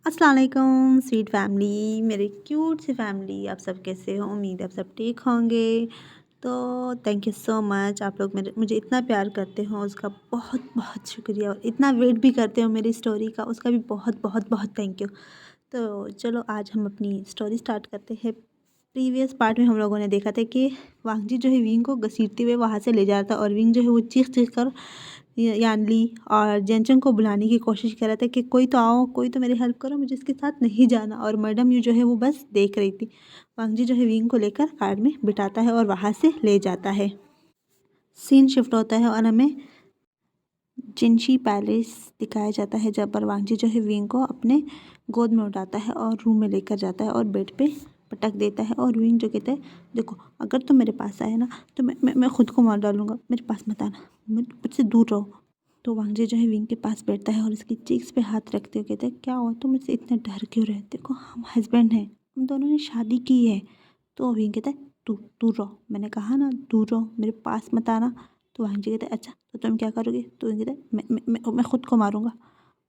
अस्सलाम वालेकुम sweet family, मेरे क्यूट सी फैमिली, आप सब कैसे हो? उम्मीद है आप सब ठीक होंगे। तो थैंक यू सो मच, आप लोग मुझे इतना प्यार करते हो उसका बहुत बहुत शुक्रिया, और इतना वेट भी करते हो मेरी स्टोरी का, उसका भी बहुत बहुत बहुत थैंक यू। तो चलो आज हम अपनी स्टोरी स्टार्ट करते हैं। प्रीवियस पार्ट में हम लोगों ने देखा था कि वांगजी जो है विंग को घसीटते हुए वहाँ से ले जा रहा था, और विंग जो है वो चीख चीख कर यानली और जेनचंग को बुलाने की कोशिश कर रहा था कि कोई तो आओ, कोई तो मेरी हेल्प करो, मुझे इसके साथ नहीं जाना। और मैडम यू जो है वो बस देख रही थी। वांगजी जो है विंग को लेकर कार में बिठाता है और वहाँ से ले जाता है। सीन शिफ्ट होता है और हमें जिनशी पैलेस दिखाया जाता है, जहाँ पर वांगजी जो है विंग को अपने गोद में उठाता है और रूम में लेकर जाता है और बेड पे पटक देता है। और विंग जो कहता है, देखो अगर तुम मेरे पास आए ना तो मैं खुद को मार डालूंगा, मेरे पास मत आना, मुझसे दूर रहो। तो वांगजी जो है विंग के पास बैठता है और उसकी चीक्स पे हाथ रखते हुए कहता है, क्या हुआ, तुम मुझसे इतने डर क्यों रहे? देखो हम हस्बैंड हैं, हम दोनों ने शादी की है। तो विंग कहता है, तू दूर रहो, मैंने कहा ना दूर रहो, मेरे पास मत आना। तो वांगजी कहता है, अच्छा तो तुम क्या करोगे? तो विंग कहता है, मैं खुद को मारूंगा,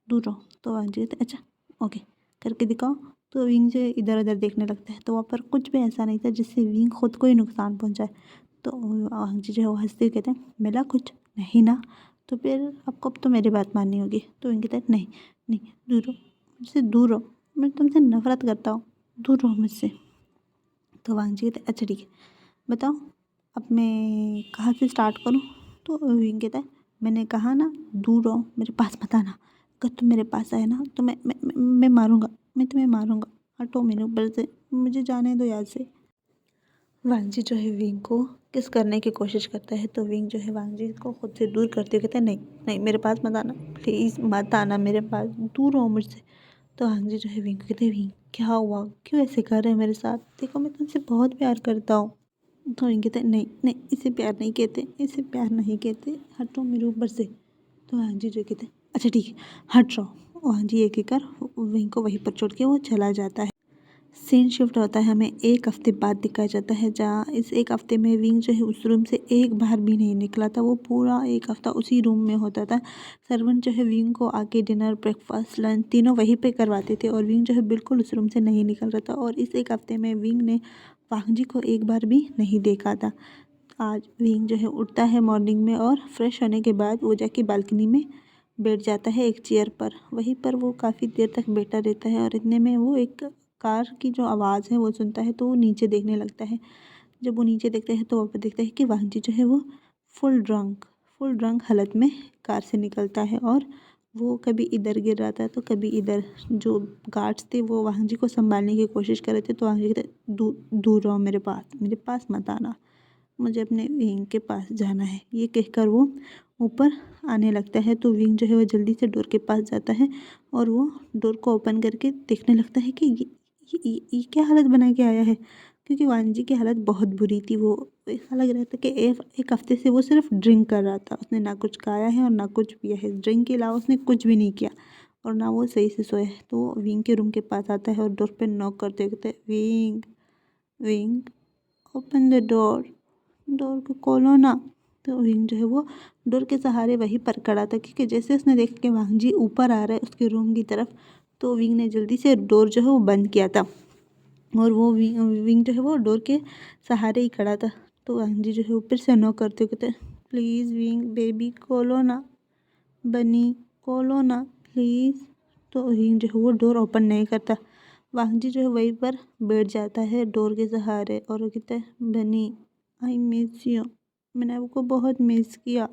दूर रहो। तो वांगजी कहता है, अच्छा ओके, करके दिखाओ। तो विंग जो इधर उधर देखने लगता है, तो वहाँ पर कुछ भी ऐसा नहीं था जिससे विंग खुद को ही नुकसान पहुँचाए। तो वांगजी जो है वो हंसते हुए कहते हैं, मिला कुछ नहीं ना, तो फिर आपको अब तो मेरी बात माननी होगी। तो विंग कहता है, नहीं नहीं, दूर रहो, मुझसे दूर रहो, मैं तुमसे नफरत करता हूँ, दूर रहो मुझसे। तो वांगजी कहते हैं, अच्छा ठीक है, बताओ अब मैं कहाँ से स्टार्ट करूँ? तो विंग कहता है, मैंने कहा ना दूर रहो, मेरे पास मत आना, अगर तुम मेरे पास आए ना तो मैं मारूंगा, मैं तुम्हें मारूंगा, हटो मेरे ऊपर से, मुझे जाने दो यहाँ से। वांगजी जो है विंग को किस करने की कोशिश करता है, तो विंग जो है वांगजी को खुद से दूर करते हुए कहता है, नहीं नहीं, मेरे पास मत आना, प्लीज़ मत आना मेरे पास, दूर रहो मुझसे। तो वांगजी जो है विंग को कहते हैं, विंग क्या हुआ, क्यों ऐसे कर रहे हैं मेरे साथ? देखो मैं तुमसे बहुत प्यार करता हूँ। तो विंग कहते हैं, नहीं नहीं, इसे प्यार नहीं कहते, इसे प्यार नहीं कहते, हटो मेरे ऊपर से। तो वांगजी जो कहते हैं, अच्छा ठीक है, हट रहो। वांगजी ये कहकर विंग को वहीं पर छोड़ के वो चला जाता है। सीन शिफ्ट होता है, हमें एक हफ्ते बाद दिखाया जाता है, जहाँ इस एक हफ्ते में विंग जो है उस रूम से एक बार भी नहीं निकला था। वो पूरा एक हफ्ता उसी रूम में होता था। सर्वेंट जो है विंग को आके डिनर ब्रेकफास्ट लंच तीनों वहीं पे करवाते थे, और विंग जो है बिल्कुल उस रूम से नहीं निकल रहा था। और इस एक हफ्ते में विंग ने वांगजी को एक बार भी नहीं देखा था। आज विंग जो है उठता है मॉर्निंग में, और फ्रेश होने के बाद वो जाके बालकनी में बैठ जाता है एक चेयर पर। वहीं पर वो काफ़ी देर तक बैठा रहता है, और इतने में वो एक कार की जो आवाज़ है वो सुनता है, तो वो नीचे देखने लगता है। जब वो नीचे देखता है तो वहाँ पर देखता है कि वांगजी जो है वो फुल ड्रंक हालत में कार से निकलता है, और वो कभी इधर गिर रहा था तो कभी इधर। जो गार्ड्स थे वो वांगजी को संभालने की कोशिश कर रहे थे, तो वांगजी कहते, दूर दूर रहो, मेरे पास मत आना, मुझे अपने विंग के पास जाना है। ये कहकर वो ऊपर आने लगता है। तो विंग जो है वो जल्दी से डोर के पास जाता है, और वो डोर को ओपन करके देखने लगता है कि ये क्या हालत बना के आया है, क्योंकि वांगजी की हालत बहुत बुरी थी। वो ऐसा लग रहा था कि एक हफ्ते से वो सिर्फ ड्रिंक कर रहा था, उसने ना कुछ खाया है और ना कुछ पिया है, ड्रिंक के अलावा उसने कुछ भी नहीं किया, और ना वो सही से सोया है। तो वो विंग के रूम के पास आता है और डोर पे नॉक करते हुए कहता है, wing wing open the door, door को खोलो ना। तो विंग जो है वो डोर के सहारे वहीं पर खड़ा था, क्योंकि जैसे उसने देखा कि वांगजी ऊपर आ रहा है उसके रूम की तरफ, तो विंग ने जल्दी से डोर जो है वो बंद किया था, और वो विंग जो है वो डोर के सहारे ही खड़ा था। तो वांगजी जो है ऊपर से नो करते कहते, प्लीज़ विंग बेबी खोलो ना, बनी खोलो ना प्लीज़। तो विंग जो है वो डोर ओपन नहीं करता। वांगजी जो है वहीं पर बैठ जाता है डोर के सहारे, और वो कहता है, बनी आई मिस यू, मैंने आपको बहुत मिस किया,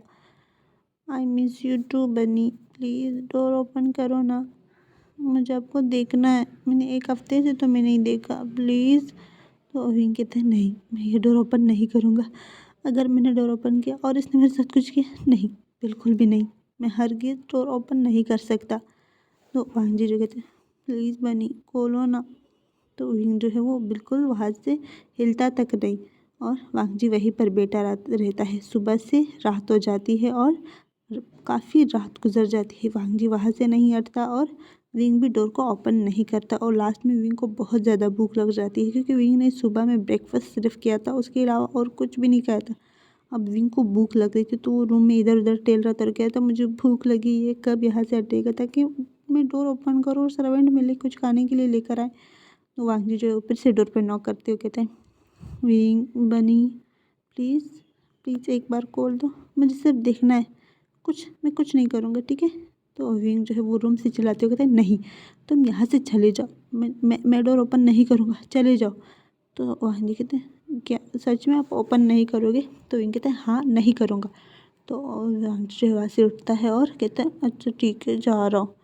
आई मिस यू टू बनी, प्लीज़ डोर ओपन करो ना, मुझे आपको देखना है, मैंने एक हफ्ते से तुम्हें नहीं देखा, प्लीज़। तो विंग कहते हैं, नहीं मैं ये डोर ओपन नहीं करूँगा, अगर मैंने डोर ओपन किया और इसने मेरे साथ कुछ किया, नहीं बिल्कुल भी नहीं, मैं हरगिज़ डोर ओपन नहीं कर सकता। तो वांगजी जो कहते हैं, प्लीज़ बनी खोलो ना। तो विंग जो है वो बिल्कुल वहाँ से हिलता तक नहीं, और वांगजी वहीं पर बैठा रहता है। सुबह से रात हो जाती है, और काफ़ी रात गुजर जाती है, वांगजी वहाँ से नहीं हटता, और विंग भी डोर को ओपन नहीं करता। और लास्ट में विंग को बहुत ज़्यादा भूख लग जाती है, क्योंकि विंग ने सुबह में ब्रेकफास्ट सिर्फ किया था, उसके अलावा और कुछ भी नहीं खाया था। अब विंग को भूख लग रही थी, तो वो रूम में इधर उधर टहल रहा था और कहता था, मुझे भूख लगी है, कब यहाँ से हटेगा ताकि मैं डोर ओपन करूँ और सर्वेंट मेरे लिए कुछ खाने के लिए लेकर आए। तो वांग जी जो है ऊपर से डोर पे नॉक करते हुए कहते हैं, विंग बनी प्लीज़ प्लीज़ एक बार खोल दो, मुझे सिर्फ देखना है, मैं कुछ नहीं करूँगा, ठीक है। तो विंग जो है वो रूम से चिल्लाते हुए कहते हैं, नहीं तुम यहाँ से चले जाओ, मैं डोर ओपन नहीं करूँगा, चले जाओ। तो वांग जी कहते हैं, क्या सच में आप ओपन नहीं करोगे? तो विंग कहते हैं, हाँ नहीं करूँगा। तो वांग जी जो है वहाँ से उठता है और कहता है, अच्छा ठीक है जा रहा हूँ,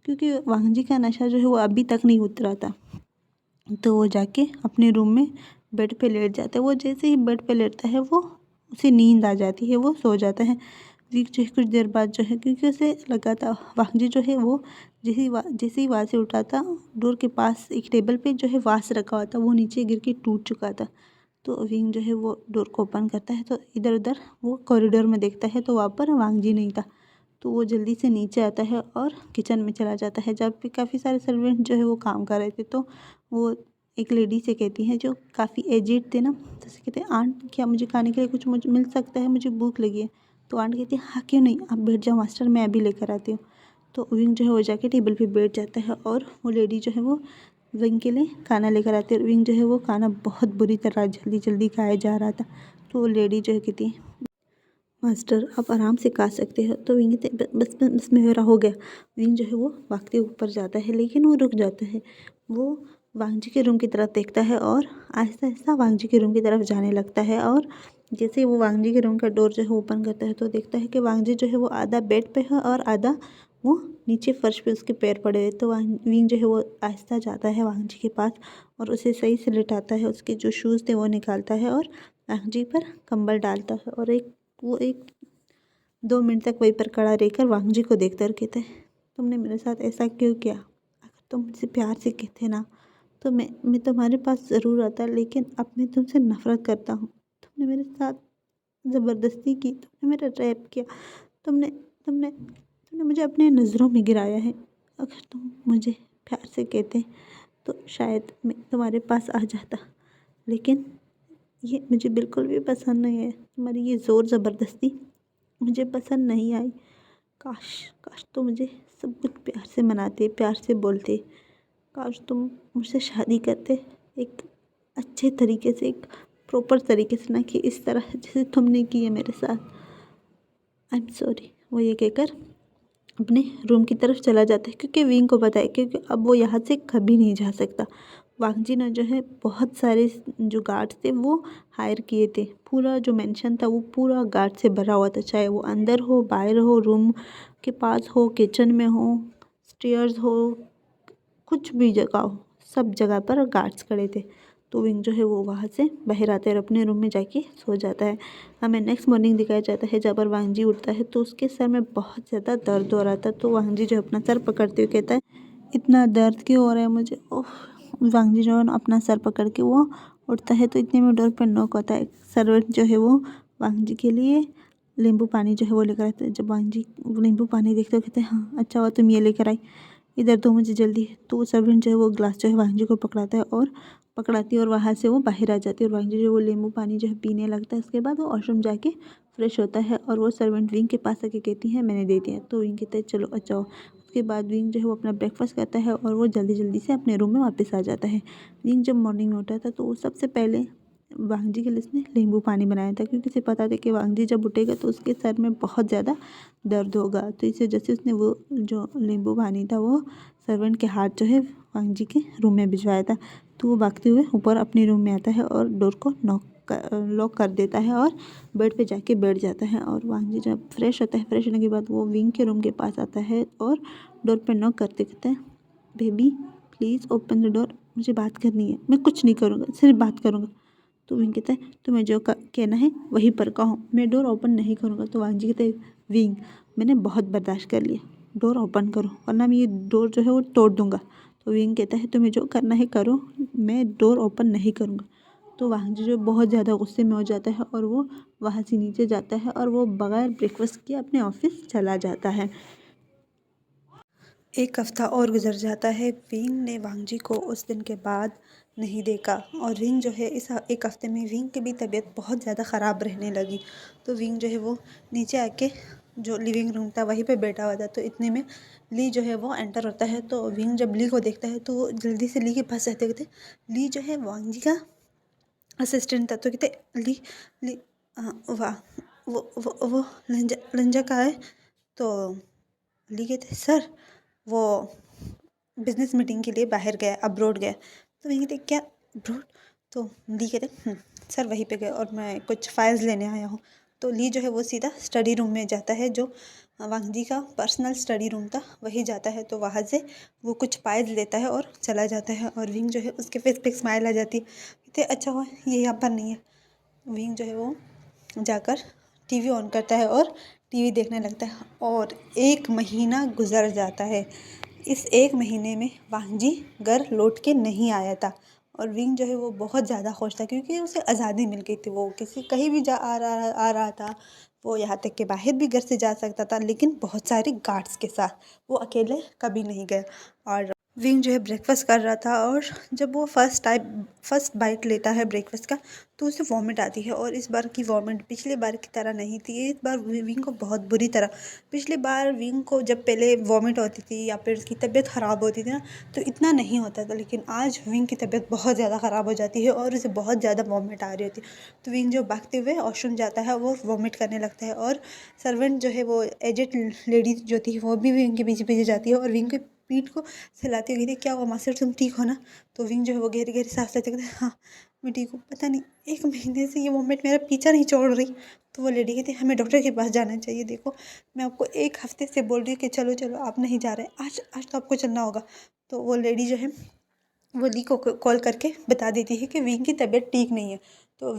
क्योंकि वांग जी का नशा जो है वो अभी तक नहीं उतरा था। तो वो जाके अपने रूम में बेड पे लेट जाता है। वो जैसे ही बेड पे लेटता है वो उसे नींद आ जाती है, वो सो जाता है। विक जो है कुछ देर बाद जो है, क्योंकि उसे लगा था वांग जी जो है वो जैसे ही वहाँ से उठा था, डोर के पास एक टेबल पे जो है वास रखा हुआ था, वो नीचे गिर के टूट चुका था। तो विंग जो है वो डोर को ओपन करता है, तो इधर उधर वो कॉरिडोर में देखता है, तो वहाँ पर वांग जी नहीं था। तो वो जल्दी से नीचे आता है और किचन में चला जाता है। जब भी काफ़ी सारे सर्वेंट जो है वो काम कर रहे थे, तो वो एक लेडी से कहती हैं जो काफ़ी एजेड थे ना, तो उसे कहते हैं, आंट क्या मुझे खाने के लिए कुछ मुझे मिल सकता है, मुझे भूख लगी है। तो आंट कहती है, हाँ क्यों नहीं, आप बैठ जाओ मास्टर, मैं अभी लेकर आती हूँ। तो विंग जो है वो जाके टेबल पे बैठ जाता है और वो लेडी जो है वो विंग के लिए खाना लेकर आती है। और विंग जो है वो खाना बहुत बुरी तरह जल्दी जल्दी खाया जा रहा था। तो वो लेडी जो है कहती है, मास्टर आप आराम से खा सकते हो। तो विंग कहते हैं, बस बस बस मेरा हो गया। विंग जो है वो भागते ऊपर जाता है, लेकिन वो रुक जाता है। वो वांग जी के रूम की तरफ देखता है और आहिस्ता आहिस्ता वांग जी के रूम की तरफ जाने लगता है। और जैसे वो वांग जी के रूम का डोर जो है ओपन करता है, तो देखता है कि वांग जी जो है वो आधा बेड पे है और आधा वो नीचे फर्श पे उसके पैर पड़े हुए। तो विंग जो है वो आहिस्ता जाता है वांग जी के पास और उसे सही से लिटाता है, उसके जो शूज़ थे वो निकालता है और वांग जी पर कंबल डालता है। और एक 2 मिनट तक वहीं पर खड़ा रहकर वांग जी को देखता और कहता है, तुमने मेरे साथ ऐसा क्यों किया? अगर तुम मुझसे प्यार से कहते ना, तो मैं तुम्हारे पास ज़रूर आता, लेकिन अब मैं तुमसे नफ़रत करता हूँ। तुमने मेरे साथ ज़बरदस्ती की, तुमने मेरा रेप किया, तुमने तुमने तुमने मुझे अपने नज़रों में गिराया है। अगर तुम मुझे प्यार से कहते तो शायद मैं तुम्हारे पास आ जाता, लेकिन ये मुझे बिल्कुल भी पसंद नहीं है। तुम्हारी ये ज़ोर ज़बरदस्ती मुझे पसंद नहीं आई। काश काश तुम मुझे सब कुछ प्यार से मनाते, प्यार से बोलते। काश तुम मुझसे शादी करते, एक अच्छे तरीके से, एक प्रॉपर तरीके से, ना कि इस तरह जैसे तुमने की है मेरे साथ। I am sorry. वो ये कहकर अपने रूम की तरफ चला जाता है, क्योंकि विंग को पता है क्योंकि अब वो यहाँ से कभी नहीं जा सकता। वांग जी ने जो है बहुत सारे जो गार्ड्स थे वो हायर किए थे। पूरा जो मेंशन था वो पूरा गार्ड से भरा हुआ था, चाहे वो अंदर हो, बाहर हो, रूम के पास हो, किचन में हो, स्टेयर्स हो, कुछ भी जगह हो, सब जगह पर गार्ड्स खड़े थे। तो विंग जो है वो वहाँ से बाहर आता है और अपने रूम में जाके सो जाता है। हमें नेक्स्ट मॉर्निंग दिखाया जाता है, जब पर वांग जी उठता है तो उसके सर में बहुत ज़्यादा दर्द हो रहा था। तो वांग जी जो अपना सर पकड़ते हुए कहता है, इतना दर्द क्यों हो रहा है मुझे, ओह। वांग जी जो है ना अपना सर पकड़ के वो उठता है, तो इतने में डोर पर नॉक होता है। सर्वेंट जो है वो वांग जी के लिए नींबू पानी जो है वो लेकर आते हैं। जब वांग जी नींबू पानी देखते हो कहते हैं, हाँ अच्छा हुआ तुम ये लेकर आई, इधर दो मुझे जल्दी। तो वो सर्वेंट जो है वो ग्लास जो है वांग जी को पकड़ाता है और पकड़ाती है और वहाँ से वो बाहर आ जाती है। और वांग जी जो वो नींबू पानी जो है पीने लगता है। उसके बाद वो वॉशरूम जाके फ्रेश होता है और वो सर्वेंट विंग के पास आके कहती है, मैंने दे दिया। तो विंग कहता है, चलो अच्छा हो। उसके बाद विंग जो है वो अपना ब्रेकफास्ट करता है और वो जल्दी जल्दी से अपने रूम में वापस आ जाता है। विंग जब मॉर्निंग में उठा था तो वो सबसे पहले वांग जी के लिए उसने नींबू पानी बनाया था, क्योंकि उसे पता था कि वांग जी जब उठेगा तो उसके सर में बहुत ज़्यादा दर्द होगा। तो इस वजह से उसने वो जो नींबू पानी था वो सर्वेंट के हाथ जो है वांग जी के रूम में भिजवाया था। तो वो भागते हुए ऊपर अपने रूम में आता है और डोर को लॉक कर देता है और बेड पे जाके बैठ जाता है। और वांग जी जब फ्रेश होता है, फ्रेश होने के बाद वो विंग के रूम के पास आता है और डोर पे नॉक करते कहता है, baby please open the door, मुझे बात करनी है, मैं कुछ नहीं करूँगा, सिर्फ बात करूँगा। तो विंग कहता है, तुम्हें जो कहना है वहीं पर कहो, मैं डोर ओपन नहीं करूँगा। तो वांग जी कहते हैं, विंग मैंने बहुत बर्दाश्त कर लिया, डोर ओपन करो वरना मैं ये डोर जो है वो तोड़ दूँगा। तो विंग कहता है, तुम्हें जो करना है करो, मैं डोर ओपन नहीं करूँगा। तो वांग जी जो बहुत ज़्यादा गुस्से में हो जाता है और वो वहाँ से नीचे जाता है और वो बगैर ब्रेकफास्ट किए अपने ऑफिस चला जाता है। एक हफ्ता और गुजर जाता है। विंग ने वांग जी को उस दिन के बाद नहीं देखा और विंग जो है इस एक हफ्ते में विंग की भी तबीयत बहुत ज़्यादा ख़राब रहने लगी। तो विंग जो है वो नीचे आके जो लिविंग रूम था वहीं पे बैठा हुआ था। तो इतने में ली जो है वो एंटर होता है। तो विंग जब ली को देखता है तो वो जल्दी से ली के पास जाते कहते ली जो है वांग जी का असिस्टेंट था। तो कहते ली ली वाह वो लंजा लंजा कहाँ है। तो ली कहते सर वो बिजनेस मीटिंग के लिए बाहर गया, अब्रॉड गया। तो वहीं कहते क्या अब्रॉड। तो ली कहते सर वहीं पे गए और मैं कुछ फाइल्स लेने आया हूँ। तो ली जो है वो सीधा स्टडी रूम में जाता है, जो वांग जी का पर्सनल स्टडी रूम था वही जाता है। तो वहाँ से वो कुछ फाइल्स लेता है और चला जाता है। और विंग जो है उसके फेस पे स्माइल आ जाती है। कहते अच्छा हुआ ये यहाँ पर नहीं है। विंग जो है वो जाकर टीवी ऑन करता है और टीवी देखने लगता है। और 1 महीना गुजर जाता है। इस 1 महीने में वांग जी घर लौट के नहीं आया था। और विंग जो है वो बहुत ज़्यादा खुश था क्योंकि उसे आज़ादी मिल गई थी। वो किसी कहीं भी जा आ रहा था। वो यहाँ तक कि बाहर भी घर से जा सकता था, लेकिन बहुत सारे गार्ड्स के साथ वो अकेले कभी नहीं गया। और विंग जो है ब्रेकफास्ट कर रहा था और जब वो फर्स्ट बाइट लेता है ब्रेकफास्ट का तो उसे वॉमिट आती है। और इस बार की वॉमिट पिछले बार की तरह नहीं थी। इस बार विंग को बहुत बुरी तरह, पिछली बार विंग को जब पहले वॉमिट होती थी या फिर उसकी तबीयत ख़राब होती थी ना तो इतना नहीं होता था, लेकिन आज विंग की तबीयत बहुत ज़्यादा ख़राब हो जाती है और उसे बहुत ज़्यादा वॉमिट आ रही होती है। तो विंग जो भागते हुए वॉशरूम जाता है, वो वॉमिट करने लगता है। और सर्वेंट जो है वो एजेड लेडी जो थी वो भी विंग के पीछे पीछे जाती है और विंग के पीठ को सहलाती हुई कहती क्या हुआ मास्टर तुम ठीक हो ना। तो विंग जो है वो गहरी गहरी सांस लेते कहते हाँ मैं ठीक हूँ। पता नहीं 1 महीने से ये वॉमिट मेरा पीछा नहीं छोड़ रही। तो वो लेडी कहती हमें डॉक्टर के पास जाना चाहिए। देखो मैं आपको 1 हफ्ते से बोल रही हूँ कि चलो चलो आप नहीं जा रहे, आज आज तो आपको चलना होगा। तो वो लेडी जो है वो ली को कॉल करके बता देती है कि विंग की तबीयत ठीक नहीं है। तो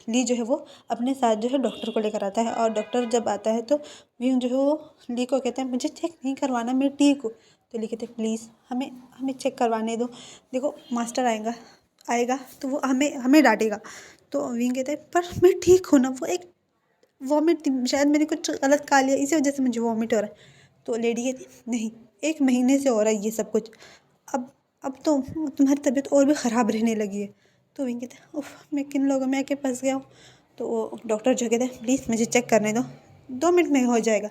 ली जो है वो अपने साथ जो है डॉक्टर को लेकर आता है। और डॉक्टर जब आता है तो विंग जो है वो ली को कहता है मुझे चेक नहीं करवाना, मैं ठीक हूँ। तो ली कहते प्लीज़ हमें हमें चेक करवाने दो, देखो मास्टर आएगा आएगा तो वो हमें हमें डांटेगा। तो विंग कहते हैं पर मैं ठीक हूँ ना, वो एक वॉमिट थी, शायद मैंने कुछ गलत खा लिया इसी वजह से मुझे वॉमिट हो रहा है। तो लेडी कहती नहीं 1 महीने से हो रहा है ये सब कुछ, अब अब तो तुम्हारी तबीयत और भी ख़राब रहने लगी है। तो विंग कहते उफ मैं किन लोगों में आके फंस गया हूँ। तो वो डॉक्टर जो कहते हैं प्लीज़ मुझे चेक करने दो, 2 मिनट में हो जाएगा।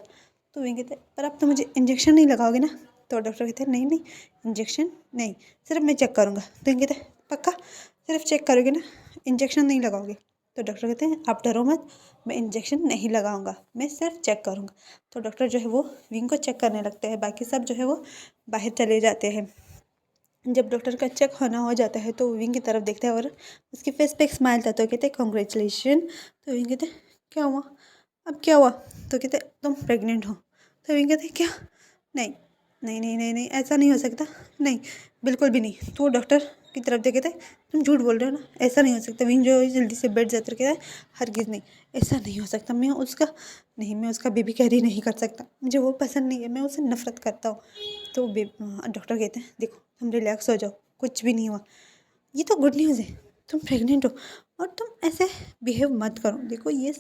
तो विंग कहते पर अब तो मुझे इंजेक्शन नहीं लगाओगे ना। तो डॉक्टर कहते हैं नहीं नहीं इंजेक्शन नहीं, सिर्फ मैं चेक करूँगा। तो विंग कहते पक्का सिर्फ चेक करोगे ना, इंजेक्शन नहीं लगाओगे। तो डॉक्टर कहते हैं आप डरो मत, मैं इंजेक्शन नहीं लगाऊंगा, मैं सिर्फ चेक करूंगा। तो डॉक्टर जो है वो विंग को चेक करने लगते हैं, बाकी सब जो है वो बाहर चले जाते हैं। जब डॉक्टर का चेक होना हो जाता है तो विंग की तरफ देखता है और उसके फेस पे एक स्माइल था। तो कहते हैं कॉन्ग्रेचुलेशन। तो विंग कहते क्या हुआ, अब क्या हुआ। तो कहते तुम प्रेग्नेंट हो। तो विंग कहते क्या, नहीं नहीं नहीं नहीं नहीं ऐसा नहीं हो सकता, नहीं बिल्कुल भी नहीं। तो वो डॉक्टर की तरफ देखे थे तुम झूठ बोल रहे हो ना, ऐसा नहीं हो सकता। विंग जो है जल्दी से बैठ जाता कहता है हरगिज़ नहीं, ऐसा नहीं हो सकता, मैं उसका नहीं, मैं उसका बेबी कैरी नहीं कर सकता, मुझे वो पसंद नहीं है, मैं उससे नफरत करता हूँ। तो डॉक्टर कहते हैं देखो तुम रिलैक्स हो जाओ, कुछ भी नहीं हुआ, ये तो गुड न्यूज़ है, तुम प्रेग्नेंट हो और तुम ऐसे बिहेव मत करो, देखो ये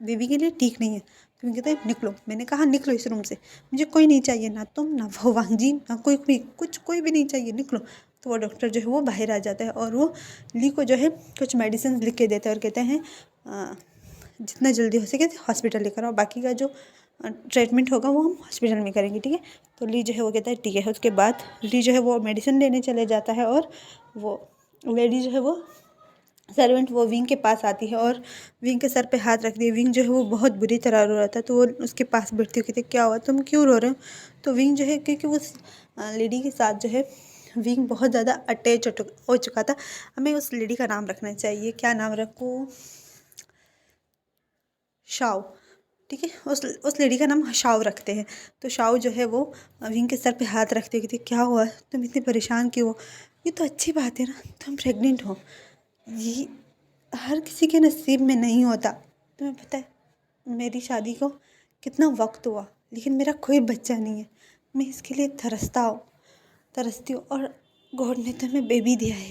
बेबी के लिए ठीक नहीं है। तुम कहते हैं निकलो, मैंने कहा निकलो इस रूम से, मुझे कोई नहीं चाहिए, ना तुम ना वो वांग जी ना कोई भी, कुछ कोई भी नहीं चाहिए, निकलो। तो वो डॉक्टर जो है वो बाहर आ जाता है और वो ली को जो है कुछ मेडिसिन लिख के देता है और कहते हैं जितना जल्दी हो सके हॉस्पिटल लेकर आओ, बाकी का जो ट्रीटमेंट होगा वो हम हॉस्पिटल में करेंगे, ठीक है। तो ली जो है वो कहता है ठीक है। उसके बाद ली जो है वो मेडिसिन लेने चले जाता है और वो लेडी जो है वो सर्वेंट वो विंग के पास आती है और विंग के सर पे हाथ रखती है। विंग जो है वो बहुत बुरी तरह रो रहा था। तो वो उसके पास बैठती हुई कहती क्या हुआ, तुम क्यों रो रहे हो। तो विंग जो है क्योंकि उस लेडी के साथ जो है विंग बहुत ज़्यादा अटैच हो चुका था। हमें उस लेडी का नाम रखना चाहिए, क्या नाम रखूँ, शाओ, ठीक है। उस लेडी का नाम शाओ रखते हैं। तो शाओ जो है वो विंग के सर पे हाथ रखते हुए कहती क्या हुआ, तुम इतनी परेशान क्यों हो, ये तो अच्छी बात है ना, तुम प्रेग्नेंट हो, ये हर किसी के नसीब में नहीं होता। तुम्हें पता है मेरी शादी को कितना वक्त हुआ लेकिन मेरा कोई बच्चा नहीं है, मैं इसके लिए तरसती हूँ और गॉड ने तुम्हें बेबी दिया है,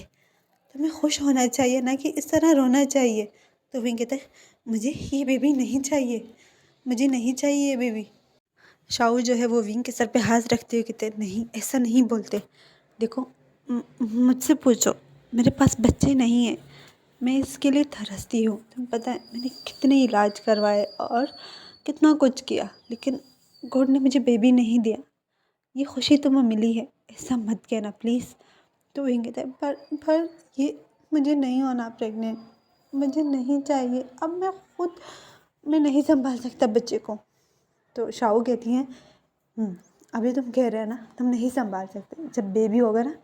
तुम्हें खुश होना चाहिए ना कि इस तरह रोना चाहिए। तो विंग कहता है मुझे ये बेबी नहीं चाहिए, मुझे नहीं चाहिए ये बेबी। शाहू जो है वो विंग के सर पे हाथ रखते हुए कहते नहीं ऐसा नहीं बोलते, देखो मुझसे पूछो, मेरे पास बच्चे नहीं हैं, मैं इसके लिए तरसती हूँ। तुम्हें पता है मैंने कितने इलाज करवाए और कितना कुछ किया, लेकिन गॉड ने मुझे बेबी नहीं दिया। ये खुशी तुम्हें मिली है, ऐसा मत कहना प्लीज़। तो विंग कहता है पर ये मुझे नहीं होना प्रेग्नेंट, मुझे नहीं चाहिए, अब मैं नहीं संभाल सकता बच्चे को। तो शाओ कहती हैं अभी तुम कह रहे हो ना तुम नहीं संभाल सकते, जब बेबी होगा ना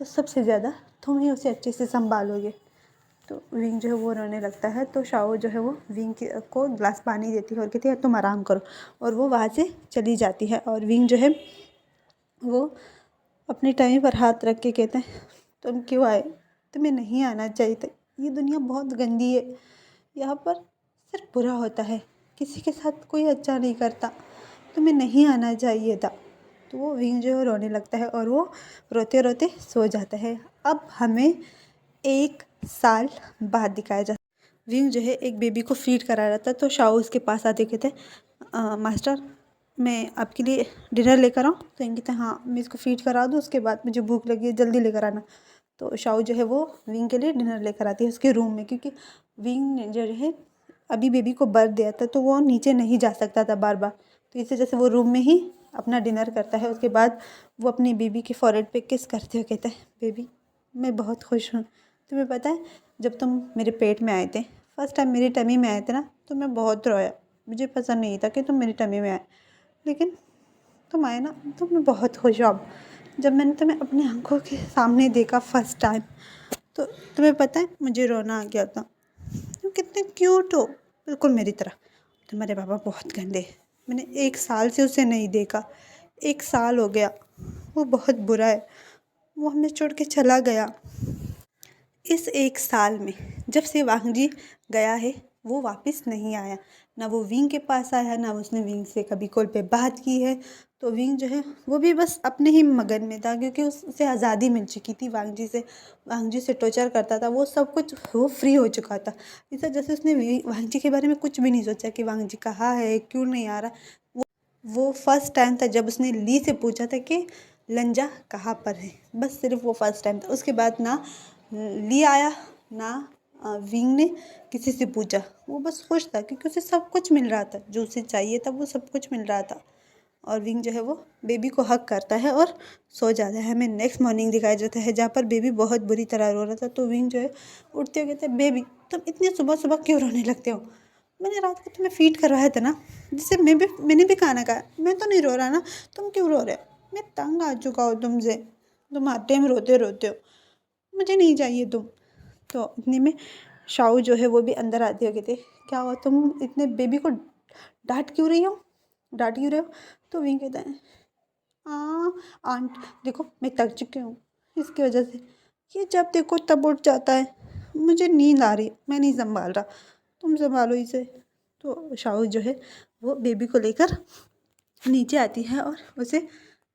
तो सबसे ज़्यादा तुम ही उसे अच्छे से संभालोगे। तो विंग जो है वो रोने लगता है। तो शाओ जो है वो विंग को ग्लास पानी देती है और कहती है तुम आराम करो, और वो वहाँ से चली जाती है। और विंग जो है वो अपनी टाइम पर हाथ रख के कहते हैं तुम क्यों आए, तुम्हें नहीं आना चाहिए था, ये दुनिया बहुत गंदी है, यहाँ पर सिर्फ बुरा होता है, किसी के साथ कोई अच्छा नहीं करता, तुम्हें नहीं आना चाहिए था। तो वो विंग जो है रोने लगता है और वो रोते रोते सो जाता है। अब हमें 1 साल बाद दिखाया जाता है। विंग जो है एक बेबी को फीड करा रहा था, तो शाओ उसके पास आते कहते मास्टर मैं आपके लिए डिनर लेकर आऊँ। तो इनके कहते हाँ मैं इसको फीड करा दूँ, उसके बाद मुझे भूख लगी है, जल्दी लेकर आना। तो शाओ जो है वो विंग के लिए डिनर लेकर आती है उसके रूम में, क्योंकि विंग ने जो है अभी बेबी को बर्थ दिया था, तो वो नीचे नहीं जा सकता था बार बार। तो इस वजह से वो रूम में ही अपना डिनर करता है। उसके बाद वो अपनी बेबी के फॉरहेड पे किस करते हुए कहता है बेबी मैं बहुत खुश हूँ। तुम्हें पता है जब तुम मेरे पेट में आए थे, फर्स्ट टाइम मेरी टमी में आए थे ना, तो मैं बहुत रोया, मुझे पसंद नहीं था कि तुम मेरी टमी में आए, लेकिन तुम आए ना तो मैं बहुत खुश हूँ। अब जब मैंने तुम्हें अपनी आंखों के सामने देखा फर्स्ट टाइम, तो तुम्हें पता है मुझे रोना आ गया था। तुम कितने क्यूट हो, बिल्कुल मेरी तरह। तुम्हारे पापा बहुत गंदे हैं, मैंने 1 साल से उसे नहीं देखा, 1 साल हो गया, वो बहुत बुरा है, वो हमें छोड़ के चला गया। इस 1 साल में जब से वांगजी गया है वो वापस नहीं आया, ना वो विंग के पास आया, ना उसने विंग से कभी कॉल पे बात की है। तो विंग जो है वो भी बस अपने ही मगन में था, क्योंकि उसे आज़ादी मिल चुकी थी वांगजी से टॉर्चर करता था, वो सब कुछ वो फ्री हो चुका था। इस वजह से उसने वांगजी के बारे में कुछ भी नहीं सोचा कि वांगजी कहाँ है, क्यों नहीं आ रहा। वो फर्स्ट टाइम था जब उसने ली से पूछा था कि लंजा कहाँ पर है, बस सिर्फ वो फर्स्ट टाइम था। उसके बाद ना ली आया ना विंग ने किसी से पूछा, वो बस खुश था क्योंकि उसे सब कुछ मिल रहा था, जो उसे चाहिए था वो सब कुछ मिल रहा था। और विंग जो है वो बेबी को हक करता है और सो जाता है। हमें नेक्स्ट मॉर्निंग दिखाया जाता है जहाँ पर बेबी बहुत बुरी तरह रो रहा था। तो विंग जो है उठते हुए कहते हैं बेबी तुम इतनी सुबह सुबह क्यों रोने लगते हो, मैंने रात को तुम्हें फीड करवाया था ना, जिससे मैंने भी खाना खाया, मैं तो नहीं रो रहा ना, तुम क्यों रो रहे हो, मैं तंग आ चुका हूँ तुमसे, तुम हर टाइम रोते रोते हो, मुझे नहीं चाहिए तुम। तो इतने में शाओ जो है वो भी अंदर आते हो, कहते क्या हुआ तुम इतने बेबी को डांट क्यों रहे हो। तो विंग कहता है आंट देखो मैं थक चुकी हूँ इसकी वजह से, ये जब देखो तब उठ जाता है, मुझे नींद आ रही है, मैं नहीं संभाल रहा, तुम संभालो इसे। तो शाओ जो है वो बेबी को लेकर नीचे आती है और उसे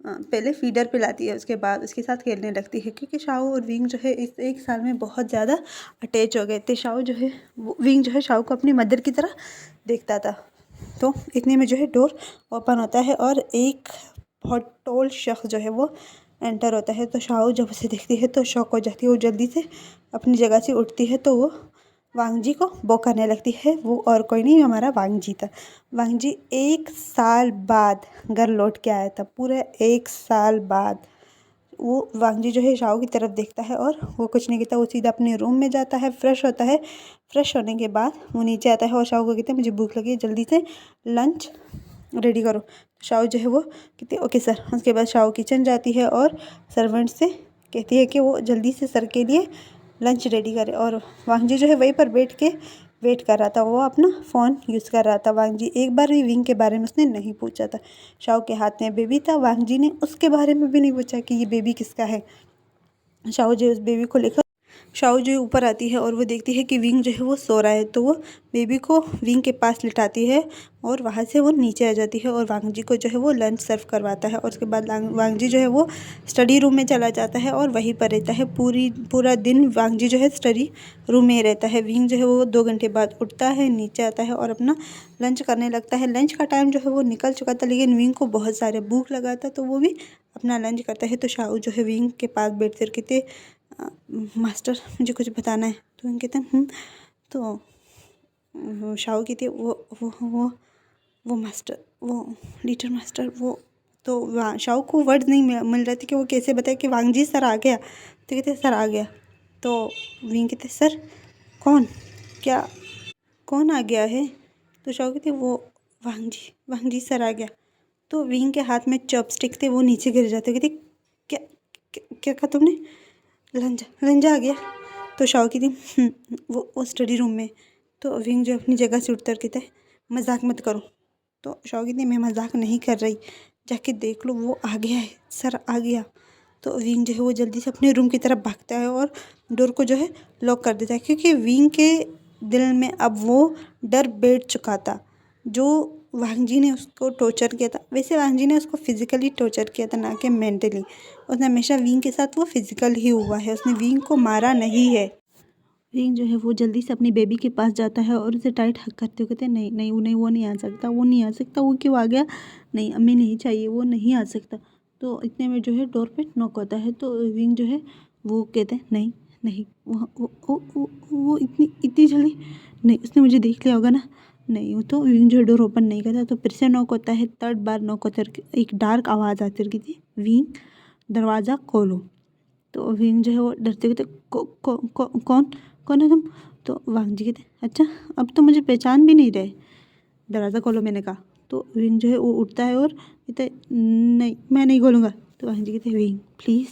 पहले फीडर पिलाती है, उसके बाद उसके साथ खेलने लगती है, क्योंकि शाओ और विंग जो है इस 1 साल में बहुत ज़्यादा अटैच हो गए थे। शाओ जो है विंग जो है शाओ को अपनी मदर की तरह देखता था। तो इतने में जो है डोर ओपन होता है और एक बहुत टॉल शख्स जो है वो एंटर होता है। तो शाओ जब उसे देखती है तो शॉक हो जाती है, वो जल्दी से अपनी जगह से उठती है। तो वो वांगजी को बोकाने लगती है, वो और कोई नहीं हमारा वांगजी था। वांगजी 1 साल बाद घर लौट के आया था, पूरे 1 साल बाद। वो वांगजी जो है शाओ की तरफ देखता है और वो कुछ नहीं कहता, वो सीधा अपने रूम में जाता है, फ्रेश होता है। फ्रेश होने के बाद वो नीचे आता है और शाओ को कहता है मुझे भूख लगी है, जल्दी से लंच रेडी करो। शाओ जो है वो कहती है ओके सर। उसके बाद शाओ किचन जाती है और सर्वेंट से कहती है कि वो जल्दी से सर के लिए लंच रेडी करे। और वांगजी जो है वहीं पर बैठ के वेट कर रहा था, वो अपना फ़ोन यूज़ कर रहा था। वांगजी एक बार भी विंग के बारे में उसने नहीं पूछा था। शाओ के हाथ में बेबी था, वांगजी ने उसके बारे में भी नहीं पूछा कि ये बेबी किसका है। शाओ जो उस बेबी को लेकर शाओ जो ऊपर आती है और वो देखती है कि विंग जो है वो सो रहा है, तो वो बेबी को विंग के पास लिटाती है और वहाँ से वो नीचे आ जाती है और वांगजी को जो है वो लंच सर्व करवाता है। और उसके बाद वांगजी जो है वो स्टडी रूम में चला जाता है और वहीं पर रहता है। पूरा दिन वांगजी जो है स्टडी रूम में ही रहता है। विंग जो है वो 2 घंटे बाद उठता है, नीचे आता है और अपना लंच करने लगता है। लंच का टाइम जो है वो निकल चुका था, लेकिन विंग को बहुत सारे भूख लगा था, तो वो भी अपना लंच करता है। तो शाओ जो है विंग के पास बैठते कहते मास्टर मुझे कुछ बताना है। तो हम कहते हैं तो शाओ कहती है वो वो मास्टर, वो लीडर मास्टर, वो तो शाओ को वर्ड नहीं मिल रहे थे कि वो कैसे बताए कि वांग जी सर आ गया। तो कहते सर आ गया। तो विंग कहते सर कौन, क्या, कौन आ गया है। तो शाओ कहते वो वांग जी सर आ गया। तो विंग के हाथ में चॉपस्टिक थे, वो नीचे गिर जाते। कहते क्या क्या कहा तुमने। लंजा आ गया। तो शाओ की थी वो स्टडी रूम में। तो विंग जो अपनी जगह से उठकर कहता है मजाक मत करो। तो शाओ की थी मैं मजाक नहीं कर रही, जाके देख लो वो आ गया है, सर आ गया। तो विंग जो है वो जल्दी से अपने रूम की तरफ भागता है और डोर को जो है लॉक कर देता है, क्योंकि विंग के दिल में अब वो डर बैठ चुका था। जो वांग जी ने उसको टॉर्चर किया था, वैसे वांग जी ने उसको फिजिकली टॉर्चर किया था, ना कि मेंटली। उसने हमेशा विंग के साथ वो फिजिकल ही हुआ है, उसने विंग को मारा नहीं है। विंग जो है वो जल्दी से अपनी बेबी के पास जाता है और उसे टाइट हक करते हुए कहते हैं नहीं नहीं नहीं, वो नहीं आ सकता, वो नहीं आ सकता, वो क्यों आ गया, नहीं अम्मी नहीं चाहिए, वो नहीं आ सकता। तो इतने में जो है डोर पे नॉक होता है। तो विंग जो है वो कहते हैं नहीं नहीं, वो इतनी जल्दी नहीं, उसने मुझे देख लिया होगा ना। नहीं, वो तो विंग जो है डोर ओपन नहीं करता। तो फिर से नॉक होता है, थर्ड बार नॉक होता है, एक डार्क आवाज़ आती है कि विंग दरवाज़ा खोलो। तो विंग जो है वो डरते हुए कौन कौन है तुम। तो वांग जी कहते अच्छा अब तो मुझे पहचान भी नहीं रहे, दरवाज़ा खोलो मैंने कहा। तो विंग जो है वो उठता है और कहते नहीं मैं नहीं खोलूँगा। तो वांग जी कहते विंग प्लीज़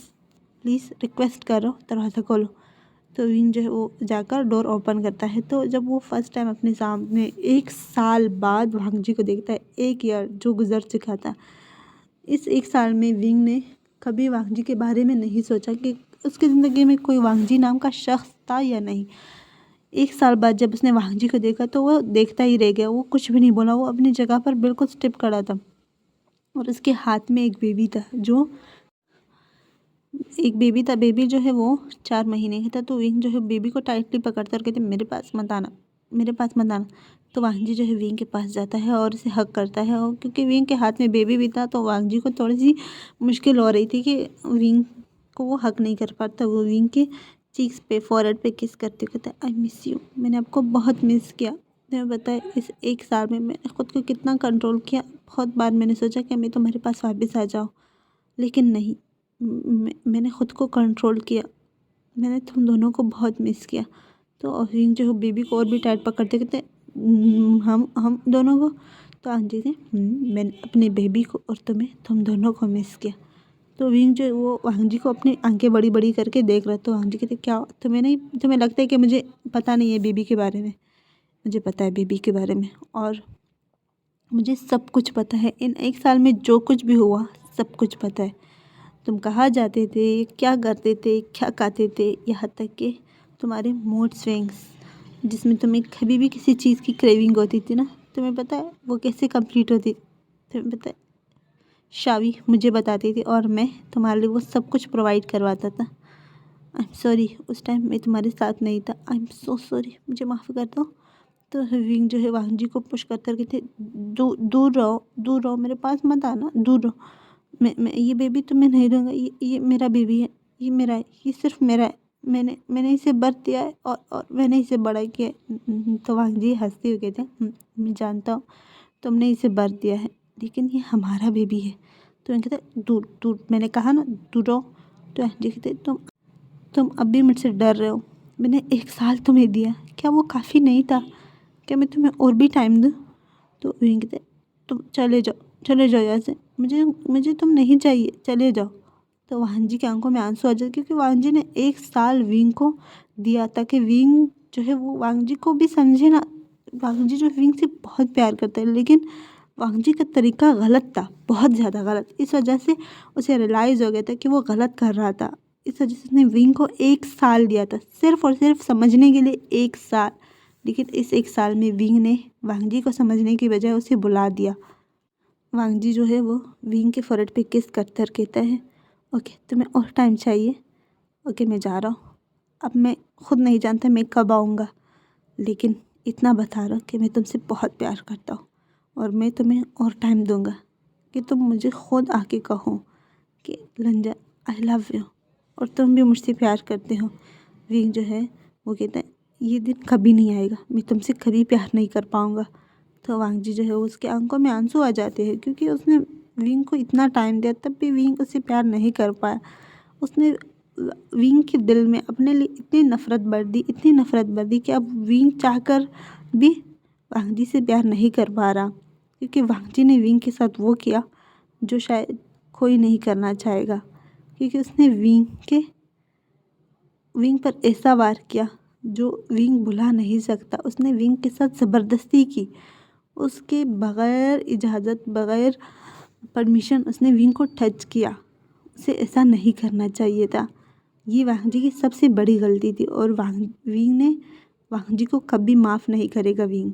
प्लीज़ रिक्वेस्ट कर रहा हूँ, दरवाज़ा खोलो। तो विंग जो है वो जाकर डोर ओपन करता है। तो जब वो फर्स्ट टाइम अपने सामने 1 साल बाद वांग जी को देखता है, 1 ईयर जो गुजर चुका था, इस 1 साल में विंग ने कभी वांग जी के बारे में नहीं सोचा कि उसकी ज़िंदगी में कोई वांग जी नाम का शख्स था या नहीं। 1 साल बाद जब उसने वांग जी को देखा तो वो देखता ही रह गया, वो कुछ भी नहीं बोला, वो अपनी जगह पर बिल्कुल स्टिप खड़ा था। और उसके हाथ में बेबी जो है वो 4 महीने का था। तो विंग जो है बेबी को टाइटली पकड़ता और कहते मेरे पास मत आना, मेरे पास मत आना। तो वांग जी जो है विंग के पास जाता है और उसे हक करता है। और क्योंकि विंग के हाथ में बेबी भी था तो वांग जी को थोड़ी सी मुश्किल हो रही थी कि विंग को वो हक नहीं कर पाता। वो विंग के चीक्स पे, फॉरहेड पे किस करते कहता है आई मिस यू, मैंने आपको बहुत मिस किया। तुम्हें बताया इस 1 साल में मैंने खुद को कितना कंट्रोल किया। बहुत बार मैंने सोचा कि मैं तुम्हारे पास वापस आ जाऊँ, लेकिन नहीं, मैंने ख़ुद को कंट्रोल किया। मैंने तुम दोनों को बहुत मिस किया। तो विंग जो है बेबी को और भी टाइट पकड़ते कहते हम दोनों को। तो आंटी ने मैंने अपने बेबी को और तुम दोनों को मिस किया। तो विंग जो है वो वांग जी को अपनी आंखें बड़ी बड़ी करके देख रहा। तो वांग जी कहते क्या तुम्हें लगता है कि मुझे पता नहीं है बेबी के बारे में। मुझे पता है बेबी के बारे में, और मुझे सब कुछ पता है। इन 1 साल में जो कुछ भी हुआ सब कुछ पता है। तुम कहाँ जाते थे, क्या करते थे, क्या खाते थे, यहाँ तक कि तुम्हारे मूड स्विंग्स जिसमें तुम्हें कभी भी किसी चीज़ की क्रेविंग होती थी ना, तुम्हें पता है वो कैसे कंप्लीट होती। तुम्हें पता है शावी मुझे बताती थी और मैं तुम्हारे लिए वो सब कुछ प्रोवाइड करवाता था। आई एम सॉरी उस टाइम मैं तुम्हारे साथ नहीं था, आई एम सो सॉरी, मुझे माफ़ कर दो। तो विंग जो है वांग जी को पुश करते रहे थे दूर रहो, मेरे पास मत आना, दूर रहो। मैं ये बेबी तुम्हें नहीं दूंगा, ये मेरा बेबी है, ये मेरा है, ये सिर्फ मेरा है। मैंने इसे बर्थ दिया है और मैंने इसे बड़ा किया है। तो वांग जी हंसते हुए कहते हैं मैं जानता हूँ तुमने इसे बर्थ दिया है, लेकिन ये हमारा बेबी है। तो मैं कहते दूर दूर, मैंने कहा ना दूर रहो। तो वांग जी कहते तुम अब भी मुझसे डर रहे हो। मैंने 1 साल तुम्हें दिया, क्या वो काफ़ी नहीं था, क्या मैं तुम्हें और भी टाइम दूँ। तो विंग कहते तुम चले जाओ यहाँ से, मुझे तुम नहीं चाहिए, चले जाओ। तो वांग जी की आंखों में आंसू आ जाते, क्योंकि वांग जी ने 1 साल विंग को दिया ताकि विंग जो है वो वांग जी को भी समझे ना। वांग जी जो विंग से बहुत प्यार करता है, लेकिन वांग जी का तरीका गलत था, बहुत ज़्यादा गलत। इस वजह से उसे रियलाइज़ हो गया था कि वो गलत कर रहा था। इस वजह से उसने विंग को 1 साल दिया था, सिर्फ और सिर्फ समझने के लिए 1 साल। लेकिन इस 1 साल में विंग ने वांग जी को समझने की बजाय उसे बुला दिया। वांग जी जो है वो विंग के फोrehead पे किस करते कहता है ओके तुम्हें और टाइम चाहिए, ओके मैं जा रहा हूँ। अब मैं खुद नहीं जानता मैं कब आऊँगा, लेकिन इतना बता रहा हूँ कि मैं तुमसे बहुत प्यार करता हूँ और मैं तुम्हें और टाइम दूँगा कि तुम मुझे खुद आके कहो कि लंजा आई लव यू, और तुम भी मुझसे प्यार करते हो। विंग जो है वो कहता है ये दिन कभी नहीं आएगा, मैं तुमसे कभी प्यार नहीं कर पाऊँगा, तो वांग जी जो है उसके आंखों में आंसू आ जाते हैं, क्योंकि उसने विंग को इतना टाइम दिया तब भी विंग उससे प्यार नहीं कर पाया। उसने विंग के दिल में अपने लिए इतनी नफ़रत भर दी, इतनी नफ़रत भर दी कि अब विंग चाहकर भी वांग जी से प्यार नहीं कर पा रहा, क्योंकि वांग जी ने विंग के साथ वो किया जो शायद कोई नहीं करना चाहेगा, क्योंकि उसने विंग पर ऐसा वार किया जो विंग भुला नहीं सकता। उसने विंग के साथ ज़बरदस्ती की, उसके बग़ैर इजाज़त, बग़ैर परमिशन उसने विंग को टच किया। उसे ऐसा नहीं करना चाहिए था। ये वांग जी की सबसे बड़ी गलती थी और विंग ने वांग जी को कभी माफ़ नहीं करेगा विंग।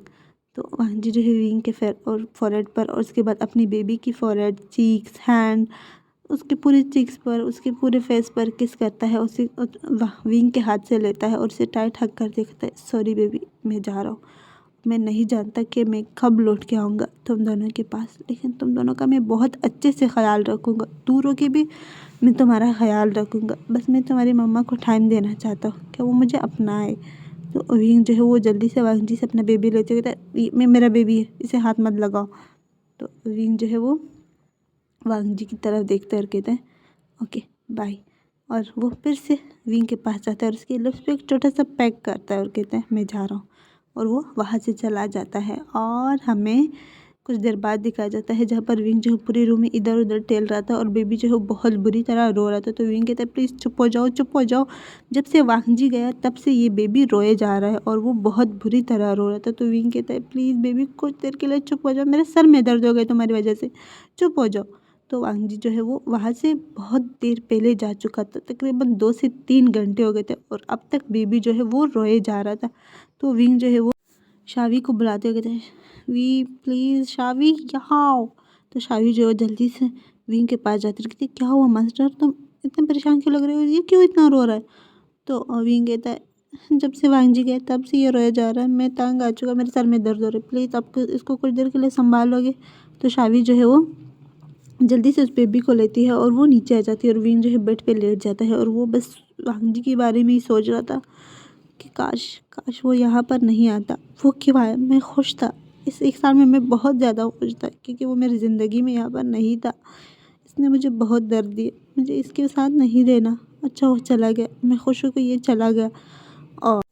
तो वांग जी जो है विंग के फॉरहेड पर और उसके बाद अपनी बेबी की फॉरहेड, चीक्स, हैंड, उसके पूरे चीक्स पर, उसके पूरे फेस पर किस करता है। उसे विंग के हाथ से लेता है और उसे टाइट हग कर देखता है, सॉरी बेबी, मैं जा रहा हूँ, मैं नहीं जानता कि मैं कब लौट के आऊँगा तुम दोनों के पास, लेकिन तुम दोनों का मैं बहुत अच्छे से ख्याल रखूँगा, दूर होके भी मैं तुम्हारा ख्याल रखूँगा, बस मैं तुम्हारी मम्मा को टाइम देना चाहता हूँ कि वो मुझे अपनाए। तो विंग जो है वो जल्दी से वांग जी से अपना बेबी लेते हुए कहता है, मैं मेरा बेबी है, इसे हाथ मत लगाओ। तो विंग जो है वो वांग जी की तरफ देखते और कहते हैं ओके बाय, और वो फिर से विंग के पास जाता है और उसके लिप्स पे एक छोटा सा पैक करता है और कहते हैं मैं जा रहा हूँ, और वो वहाँ से चला जाता है। और हमें कुछ देर बाद दिखाया जाता है जहाँ पर विंग जो है पूरे रूम में इधर उधर टहल रहा था और बेबी जो है बहुत बुरी तरह रो रहा था। तो विंग कहता है प्लीज़ चुप हो जाओ, चुप हो जाओ। जब से वांग जी गया तब से ये बेबी रोए जा रहा है और वो बहुत बुरी तरह रो रहा था। तो विंग कहता है प्लीज़ बेबी कुछ देर के लिए चुप हो जाओ, मेरे सर में दर्द हो गए तुम्हारी वजह से, चुप हो जाओ। तो वांग जी जो है वो वहाँ से बहुत देर पहले जा चुका था, तकरीबन 2 से 3 घंटे हो गए थे और अब तक बेबी जो है वो रोए जा रहा था। तो विंग जो है वो शावी को बुलाते हुए कहते हैं वी प्लीज़ शावी यहाँ आओ। तो शावी जो है जल्दी से विंग के पास जाती है, कहती क्या हुआ मास्टर, तुम इतने परेशान क्यों लग रहे हो, ये क्यों इतना रो रहा है। तो विंग कहता है जब से वांग जी गए तब से ये रोया जा रहा है, मैं तंग आ चुका, मेरे सर में दर्द हो रहा है, प्लीज़ आप इसको कुछ देर के लिए संभालोगे। तो शावी जो है वो जल्दी से उस बेबी को लेती है और वो नीचे आ जाती है और विंग जो है बेड पे लेट जाता है और वो बस वांग जी के बारे में ही सोच रहा था कि काश काश वो यहाँ पर नहीं आता, वो क्यों आया, मैं खुश था, इस 1 साल में मैं बहुत ज़्यादा खुश था, क्योंकि वो मेरी ज़िंदगी में यहाँ पर नहीं था। इसने मुझे बहुत दर्द दिया, मुझे इसके साथ नहीं रहना, अच्छा वो चला गया, मैं खुश हूँ कि ये चला गया। और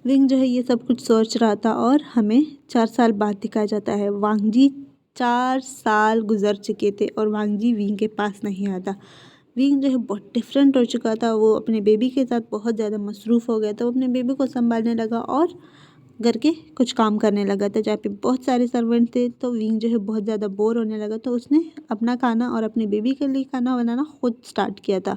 विंग जो है ये सब कुछ सोच रहा था और हमें 4 साल बाद दिखाया जाता है। वांग जी 4 साल गुजर चुके थे और वांग जी विंग के पास नहीं आता। विंग जो है बहुत डिफरेंट हो चुका था, वो अपने बेबी के साथ बहुत ज़्यादा मसरूफ़ हो गया था, वो अपने बेबी को संभालने लगा और घर के कुछ काम करने लगा था जहाँ पे बहुत सारे सर्वेंट थे। तो विंग जो है बहुत ज़्यादा बोर होने लगा, तो उसने अपना खाना और अपने बेबी के लिए खाना बनाना खुद स्टार्ट किया था।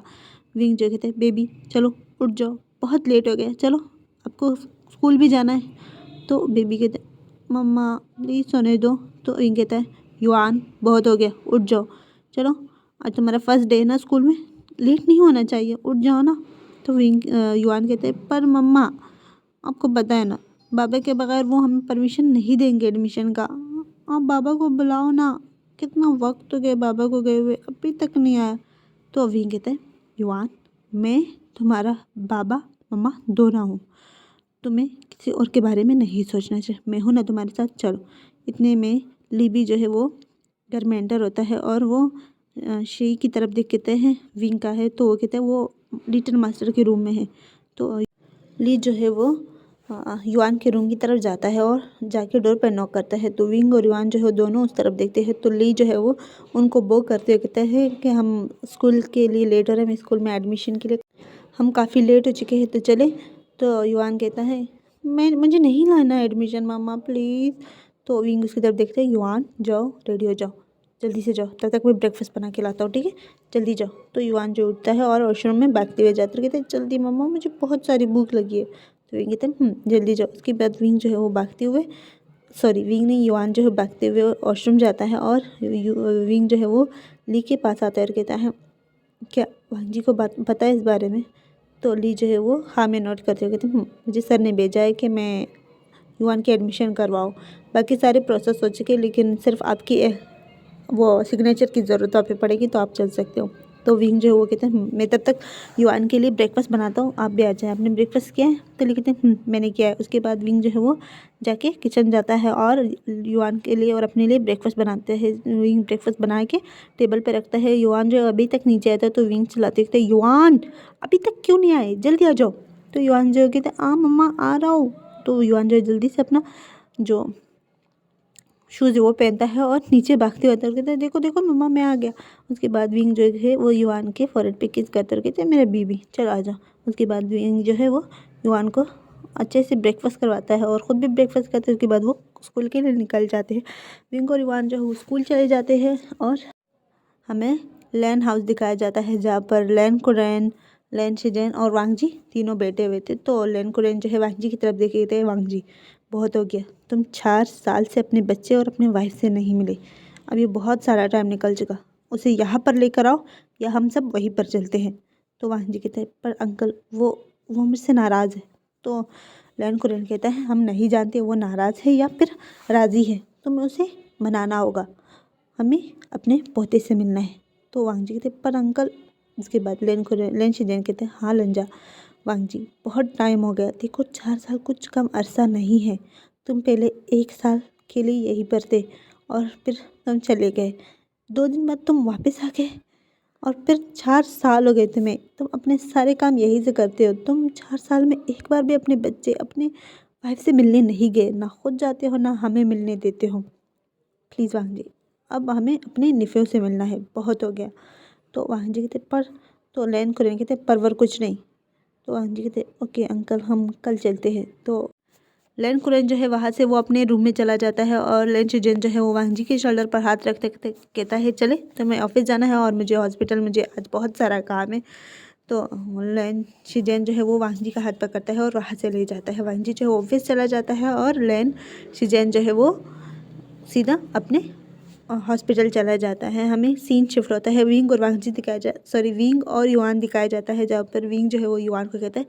विंग जो कहते बेबी चलो उठ जाओ, बहुत लेट हो गया, चलो आपको स्कूल भी जाना है। तो बेबी कहते मम्मा प्लीज़ सोने दो। तो विंग कहता है युआन बहुत हो गया, उठ जाओ, चलो आज तुम्हारा फर्स्ट डे है ना स्कूल में, लेट नहीं होना चाहिए, उठ जाओ ना। तो विंग युआन कहते हैं पर मम्मा आपको पता है ना बाबा के बगैर वो हमें परमिशन नहीं देंगे एडमिशन का, आप बाबा को बुलाओ ना, कितना वक्त हो गया बाबा को गए हुए, अभी तक नहीं आया। तो विंग कहते हैं युआन मैं तुम्हारा बाबा मम्मा दोनों हूँ, तुम्हें किसी और के बारे में नहीं सोचना चाहिए, मैं हूँ ना तुम्हारे साथ, चलो। इतने में लीबी जो है वो घर में एंटर होता है और वो शेई की तरफ देख कहते हैं विंग का है, तो वो कहते हैं वो लिटिल मास्टर के रूम में है। तो ली जो है वो युआन के रूम की तरफ जाता है और जाके डोर पर नॉक करता है। तो विंग और युआन जो है दोनों उस तरफ देखते हैं। तो ली जो है वो उनको बो करते हुए कहता है कि हम स्कूल के लिए लेट हो रहे हैं, हम स्कूल में एडमिशन के लिए हम काफ़ी लेट हो चुके हैं, तो चले। तो युआन कहता है मुझे नहीं लाना एडमिशन मामा प्लीज़। तो विंग उसकी तरफ देखते हैं युआन जाओ रेडी हो जाओ, जल्दी से जाओ, तब तक मैं ब्रेकफास्ट बना के लाता हूँ, ठीक है जल्दी जाओ। तो युआन जो उठता है और वॉशरूम में भागते हुए जाता है, कहते हैं जल्दी मम्मा मुझे बहुत सारी भूख लगी है। तो विंग कहते हैं जल्दी जाओ। उसके बाद विंग जो है वो भागते हुए विंग नहीं युआन जो है भागते हुए वॉशरूम जाता है और विंग जो है वो ली के पास आता है और कहता है क्या वांग जी को बात पता है इस बारे में। तो ली जो है वो हाँ में नोट करते हुए कहते हैं मुझे सर ने भेजा है कि मैं युआन की एडमिशन करवाऊँ, बाकी सारे प्रोसेस हो चुके लेकिन सिर्फ आपकी वो सिग्नेचर की ज़रूरत आप पे पड़ेगी, तो आप चल सकते हो। तो विंग जो है वो कहते हैं मैं तब तक युआन के लिए ब्रेकफास्ट बनाता हूँ, आप भी आ जाएं। आपने ब्रेकफास्ट किया है? तो लिखते हैं मैंने किया है। उसके बाद विंग जो है वो जाके किचन जाता है और युआन के लिए और अपने लिए ब्रेकफास्ट बनाते हैं। विंग ब्रेकफास्ट बना के टेबल पे रखता है। युआन जो अभी तक नीचे आता है तो विंग चिल्लाते कहते युआन अभी तक क्यों नहीं आए, जल्दी आ जाओ। तो युआन जो कहते हैं मम्मा आ रहा हूँ। तो युआन जो जल्दी से अपना जो शूज़ वो पहनता है और नीचे भागते होता है और कहता है देखो देखो मम्मा मैं आ गया। उसके बाद विंग जो है वो युआन के फोrehead पे किस करते और कहते हैं मेरा बीबी चल आ जा। उसके बाद विंग जो है वो युआन को अच्छे से ब्रेकफास्ट करवाता है और ख़ुद भी ब्रेकफास्ट करते हैं। उसके बाद वो स्कूल के लिए निकल जाते हैं। विंग और युआन जो है वो स्कूल चले जाते हैं और हमें लैन हाउस दिखाया जाता है जहाँ पर लैन कुरैन, लैन शिजेन और वांगजी तीनों बैठे हुए थे। तो लैन कुरैन जो है वांगजी की तरफ देखे थे, वांगजी बहुत हो गया, तुम 4 साल से अपने बच्चे और अपने वाइफ से नहीं मिले, अब ये बहुत सारा टाइम निकल चुका, उसे यहाँ पर लेकर आओ या हम सब वहीं पर चलते हैं। तो वांगजी कहते हैं पर अंकल वो मुझसे नाराज़ है। तो लैन कुरैन कहता है हम नहीं जानते वो नाराज़ है या फिर राज़ी है, तुम्हें उसे मनाना होगा, हमें अपने पोते से मिलना है। तो वांगजी कहते पर अंकल। उसके बाद लैन शिजेन कहते हैं हाँ लंजा वांगजी बहुत टाइम हो गया, देखो 4 साल कुछ कम अरसा नहीं है, तुम पहले 1 साल के लिए यहीं पर थे और फिर तुम चले गए, 2 दिन बाद तुम वापस आ गए और फिर 4 साल हो गए तुम्हें, तुम अपने सारे काम यहीं से करते हो, तुम 4 साल में एक बार भी अपने बच्चे अपने वाइफ से मिलने नहीं गए, ना खुद जाते हो ना हमें मिलने देते हो, प्लीज़ वांगजी अब हमें अपने निफ़े से मिलना है, बहुत हो गया। तो वांगजी कहते पर, तो लैन कुरैन कहते परवर कुछ नहीं। तो वांगजी कहते ओके अंकल हम कल चलते हैं। तो लैन कुरैन जो है वहाँ से वो अपने रूम में चला जाता है और लैन शिजेन जो है वो वांगजी के शोल्डर पर हाथ रखते कहता है चले तुम्हें ऑफिस जाना है और मुझे हॉस्पिटल, मुझे आज बहुत सारा काम है। तो लैन शिजेन जो है वो वांगजी का हाथ पकड़ता है और वहाँ से ले जाता है। वांगजी जो है ऑफिस चला जाता है और लैन शिजेन जो है वो सीधा अपने हॉस्पिटल चला जाता है। हमें सीन शिफ्ट होता है, विंग और वांगजी विंग और युआन दिखाया जाता है, जहाँ पर विंग जो है वो युआन को कहता है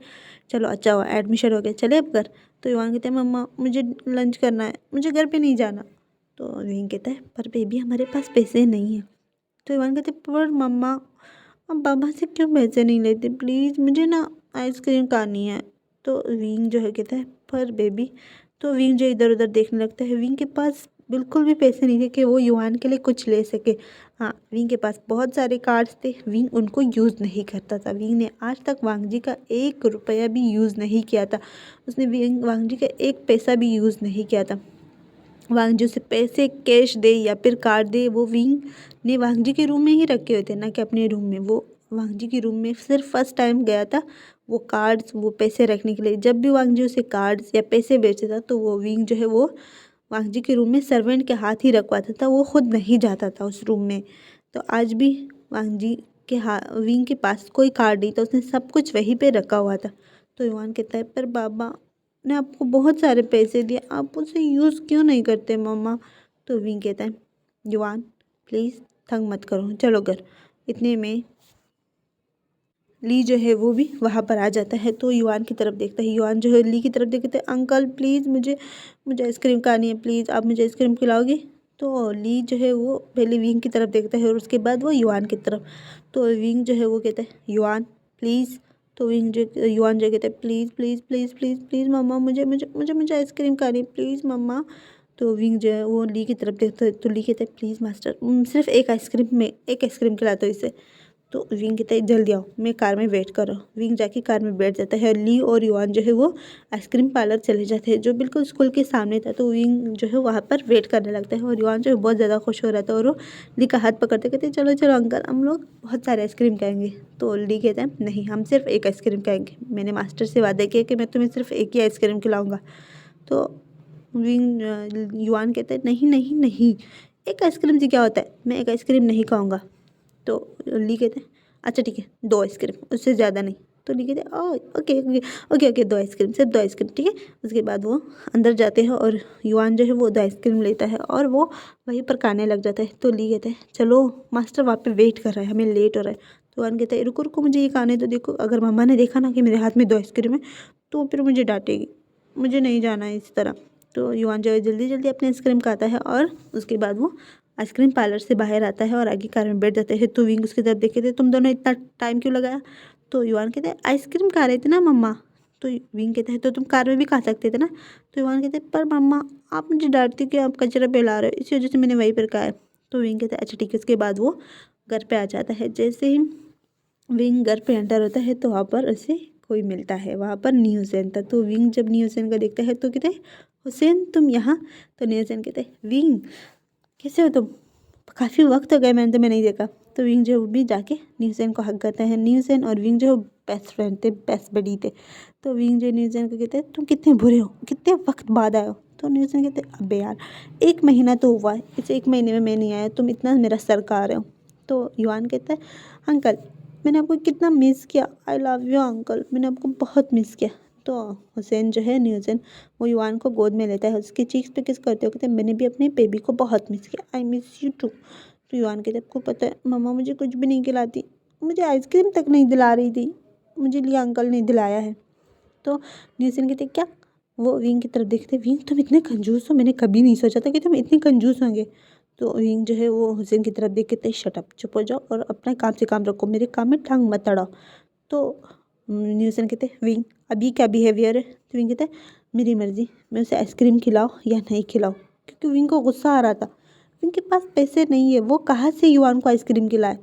चलो अच्छा हुआ एडमिशन हो गया चले अब घर। तो युआन कहते हैं मम्मा मुझे लंच करना है, मुझे घर पे नहीं जाना। तो विंग कहता है पर बेबी हमारे पास पैसे नहीं हैं। तो युआन कहते पर मम्मा अब पापा से क्यों पैसे नहीं लेते, प्लीज़ मुझे ना आइसक्रीम खानी है। तो विंग जो है कहता है पर बेबी, तो विंग जो इधर उधर देखने लगता है, विंग के पास बिल्कुल भी पैसे नहीं थे कि वो युआन के लिए कुछ ले सके। हाँ विंग के पास बहुत सारे कार्ड्स थे, विंग उनको यूज़ नहीं करता था। विंग ने आज तक वांगजी का 1 रुपया भी यूज़ नहीं किया था, उसने वांगजी का 1 पैसा भी यूज़ नहीं किया था। वांगजी उसे पैसे कैश दे या फिर कार्ड दे, वो विंग ने वांगजी के रूम में ही रखे हुए थे, ना कि अपने रूम में। वो वांगजी के रूम में सिर्फ फर्स्ट टाइम गया था वो कार्ड्स, वो पैसे रखने के लिए। जब भी वांगजी उसे कार्ड्स या पैसे बेचता था तो वो विंग जो है वो वांगजी के रूम में सर्वेंट के हाथ ही रखवाता था, वो खुद नहीं जाता था उस रूम में। तो आज भी वांगजी के विंग के पास कोई कार्ड नहीं था, उसने सब कुछ वहीं पे रखा हुआ था। तो युआन कहता है पर बाबा ने आपको बहुत सारे पैसे दिए, आप उसे यूज़ क्यों नहीं करते मम्मा। तो विंग कहता है युआन प्लीज़ तंग मत करो चलो घर। इतने में ली जो है वो भी वहाँ पर आ जाता है। तो युआन की तरफ देखता है, युआन जो है ली की तरफ देखते हैं अंकल प्लीज़ मुझे आइसक्रीम खानी है, प्लीज़ आप मुझे आइसक्रीम खिलाओगे। तो ली जो है वो पहले विंग की तरफ देखता है और उसके बाद वो युआन की तरफ। तो विंग जो है वो कहता है युआन प्लीज़। तो विंग जो युआन जो कहता है please please please please please मम्मा मुझे मुझे मुझे मुझे आइसक्रीम खानी है प्लीज़ मम्मा। तो विंग जो है वो ली की तरफ देखता है, तो ली कहता है प्लीज़ मास्टर सिर्फ एक आइसक्रीम खिलाता हूँ इसे। तो विंग कहता है जल्दी आओ मैं कार में वेट कर रहा हूँ। विंग जाके कार में बैठ जाता है। ली और युआन जो है वो आइसक्रीम पार्लर चले जाते हैं जो बिल्कुल स्कूल के सामने था। तो विंग जो है वहाँ पर वेट करने लगता है और युआन जो है बहुत ज़्यादा खुश हो रहा था और वो ली का हाथ पकड़ते कहते चलो चलो अंकल हम लोग बहुत सारे आइसक्रीम खाएंगे। तो ली कहता है नहीं हम सिर्फ एक आइसक्रीम खाएंगे, मैंने मास्टर से वादा किया कि मैं तुम्हें सिर्फ एक ही आइसक्रीम खिलाऊँगा। तो विंग युआन कहता है नहीं नहीं नहीं, एक आइसक्रीम से क्या होता है, मैं एक आइसक्रीम नहीं खाऊँगा। तो ली कहते हैं अच्छा ठीक है 2 आइसक्रीम, उससे ज़्यादा नहीं। तो ली कहते हैं okay okay okay okay 2 ice cream, सिर्फ 2 आइसक्रीम ठीक है। उसके बाद वो अंदर जाते हैं और युआन जो है वो 2 आइसक्रीम लेता है और वो वहीं पर खाने लग जाता है। तो ली कहते हैं चलो मास्टर वहाँ पे वेट कर रहा है, हमें लेट हो रहा है। तो युआन कहता है रुको रुको मुझे ये खाने तो देखो, अगर मम्मा ने देखा ना कि मेरे हाथ में 2 आइसक्रीम है तो फिर मुझे डांटेगी, मुझे नहीं जाना है इस तरह। तो युआन जो है जल्दी जल्दी अपनी आइसक्रीम खाता है और उसके बाद वो आइसक्रीम पार्लर से बाहर आता है और आगे कार में बैठ जाते हैं। तो विंग उसकी तरफ देखे थे, तुम दोनों इतना टाइम क्यों लगाया? तो युवान कहते हैं आइसक्रीम खा रहे थे ना मम्मा। तो विंग कहते हैं तो तुम कार में भी खा सकते थे ना। तो युवान कहते हैं पर मम्मा आप मुझे डांटती कि आप कचरा फैला रहे हो, इसी वजह से मैंने वहीं पर कहा है। तो विंग कहते हैं अच्छा ठीक है। उसके बाद वो घर पे आ जाता है। जैसे ही विंग घर पे एंटर होता है तो वहाँ पर उसे कोई मिलता है, वहाँ पर न्यू हुसैन था। तो विंग जब न्यू हुसैन को देखता है तो कहते हैं हुसैन तुम यहाँ? तो न्यू हुसैन कहते हैं विंग कैसे हो तुम? काफ़ी वक्त हो गया मैंने तुम्हें नहीं देखा। तो विंग जो भी जाके न्यू हुसैन को हक करता है। न्यू हुसैन और विंग जो बेस्ट फ्रेंड थे, बेस्ट बडी थे। तो विंग जो न्यू हुसैन को कहते हैं तुम कितने बुरे हो, कितने वक्त बाद आए हो? तो न्यू हुसैन कहते हैं अबे यार 1 महीना तो हुआ है, इस 1 महीने में मैं नहीं आया, तुम इतना मेरा सर खा रहे हो। तो युवान कहता है अंकल मैंने आपको कितना मिस किया, आई लव यू अंकल, मैंने आपको बहुत मिस किया। तो हुसैन जो है न्यू हुसैन वो युवान को गोद में लेता है, उसकी चीक्स पे किस करते हो, कहते हैं मैंने भी अपने बेबी को बहुत मिस किया, आई मिस यू टू। तो युवान कहते आपको पता है मम्मा मुझे कुछ भी नहीं खिलाती, मुझे आइसक्रीम तक नहीं दिला रही थी, मुझे लिए अंकल ने दिलाया है। तो न्यू हुसैन कहते क्या? वो विंग की तरफ देखते, विंग तुम इतने कंजूस हो, मैंने कभी नहीं सोचा था कि तुम इतने कंजूस होंगे। तो विंग जो है वो हुसैन की तरफ देख के कहते शट अप, चुप हो जाओ और अपना काम से काम रखो, मेरे काम में टांग मत अड़ाओ। तो न्यू हुसैन कहते विंग अभी क्या बिहेवियर है? तो विंग कहते मेरी मर्जी, मैं उसे आइसक्रीम खिलाओ या नहीं खिलाओ, क्योंकि विंग को गुस्सा आ रहा था। विंग के पास पैसे नहीं है, वो कहाँ से युवान को आइसक्रीम खिलाए।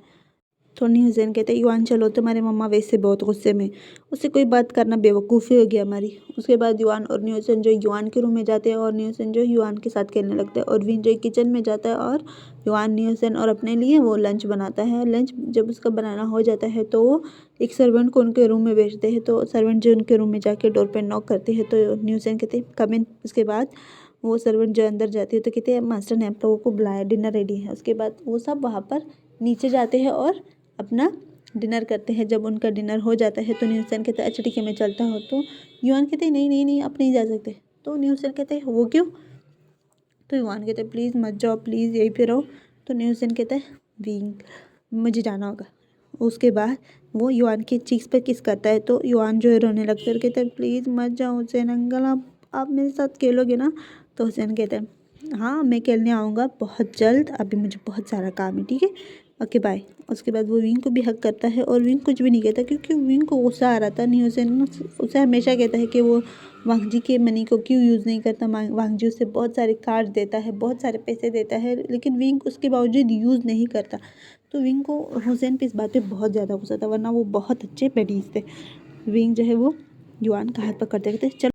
तो न्यू हुसैन कहते युवान चलो, तुम्हारे मम्मा वैसे बहुत गुस्से में, उससे कोई बात करना बेवकूफ़ी होगी हमारी। उसके बाद युवान और न्यू हुसैन जो युवान के रूम में जाते हैं और न्यू हुसैन जो युवान के साथ खेलने लगते हैं और विन जो किचन में जाता है और युवान न्यू हुसैन और अपने लिए वो लंच बनाता है। लंच जब उसका बनाना हो जाता है तो वो एक सर्वेंट को उनके रूम में भेजते हैं। तो सर्वेंट जो उनके रूम में जाके डोर पर नॉक करते हैं तो न्यू हुसैन कहते कम इन। उसके बाद वो सर्वेंट जो अंदर जाती है तो कहते हैं मास्टर ने आप लोगों को बुलाया, डिनर रेडी है। उसके बाद वो सब वहाँ पर नीचे जाते हैं और अपना डिनर करते हैं। जब उनका डिनर हो जाता है तो न्यू हुसैन कहते हैं अच्छा ठीक है मैं चलता हूँ। तो युवान कहते हैं नहीं नहीं नहीं आप नहीं जा सकते। तो न्यू हुसैन कहते हैं वो क्यों? तो युवान कहते हैं प्लीज़ मत जाओ, प्लीज़ यहीं पे रहो। तो न्यू हुसैन कहता है विंग मुझे जाना होगा। उसके बाद वो युवान की चीक्स पे किस करता है तो युवान जो है रोने लगता है और कहता है प्लीज़ मत जाओ हुसैन अंकल, आप मेरे साथ खेलोगे ना? तो हुसैन कहता है हाँ मैं खेलने आऊँगा बहुत जल्द, अभी मुझे बहुत सारा काम है, ठीक है ओके बाय। उसके बाद वो विंग को भी हक करता है और विंग कुछ भी नहीं कहता क्योंकि विंग को गुस्सा आ रहा था। न्यू हुसैन उसे हमेशा कहता है कि वो वांगजी के मनी को क्यों यूज़ नहीं करता, वांगजी उसे बहुत सारे कार्ड देता है, बहुत सारे पैसे देता है, लेकिन विंग उसके बावजूद यूज़ नहीं करता। तो विंग को हुसैन पे इस बात पे बहुत ज़्यादा गुस्सा था, वरना वो बहुत अच्छे बडीज़ थे। विंग जो है वो युवान का हाथ पकड़ते कहते चलो